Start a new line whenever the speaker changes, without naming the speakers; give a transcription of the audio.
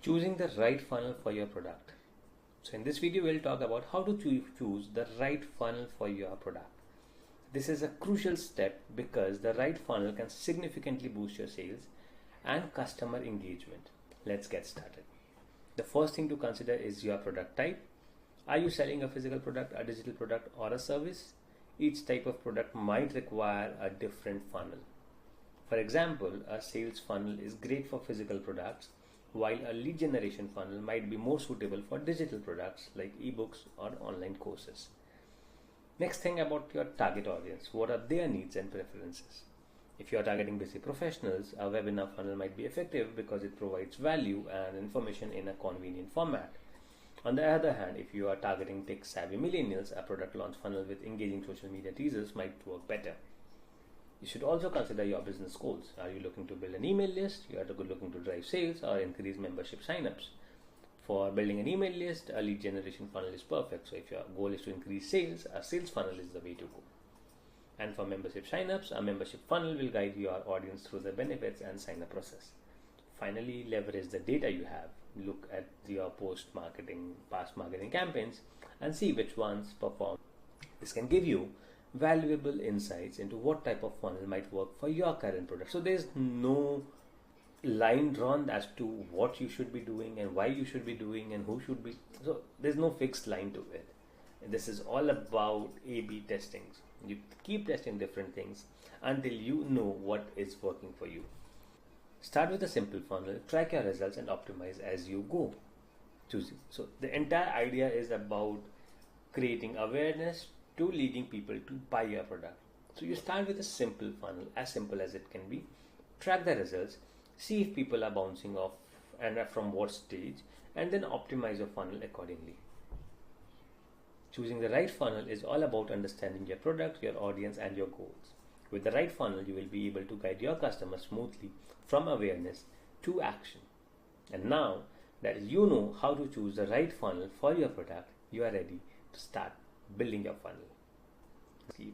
Choosing the right funnel for your product. So in this video, we'll talk about how to choose the right funnel for your product. This is a crucial step because the right funnel can significantly boost your sales and customer engagement. Let's get started. The first thing to consider is your product type. Are you selling a physical product, a digital product, or a service? Each type of product might require a different funnel. For example, a sales funnel is great for physical products, while a lead generation funnel might be more suitable for digital products like ebooks or online courses. Next thing about your target audience. What are their needs and preferences? If you are targeting basic professionals, a webinar funnel might be effective because it provides value and information in a convenient format. On the other hand, if you are targeting tech-savvy millennials, a product launch funnel with engaging social media teasers might work better. You should also consider your business goals. Are you looking to build an email list? You are looking to drive sales or increase membership signups. For building an email list, a lead generation funnel is perfect. So if your goal is to increase sales, a sales funnel is the way to go. And for membership signups, a membership funnel will guide your audience through the benefits and sign-up process. Finally, leverage the data you have. Look at your past marketing campaigns and see which ones perform. This can give you valuable insights into what type of funnel might work for your current product. So there's no line drawn as to what you should be doing and why you should be doing and who should be. So there's no fixed line to it. This is all about A/B testing. You keep testing different things until you know what is working for you. Start with a simple funnel, track your results and optimize as you go. So the entire idea is about creating awareness to leading people to buy your product. So you start with a simple funnel, as simple as it can be. Track the results, see if people are bouncing off and from what stage, and then optimize your funnel accordingly. Choosing the right funnel is all about understanding your product, your audience, and your goals. With the right funnel, you will be able to guide your customers smoothly from awareness to action. And now that you know how to choose the right funnel for your product, you are ready to start building your funnel. See you.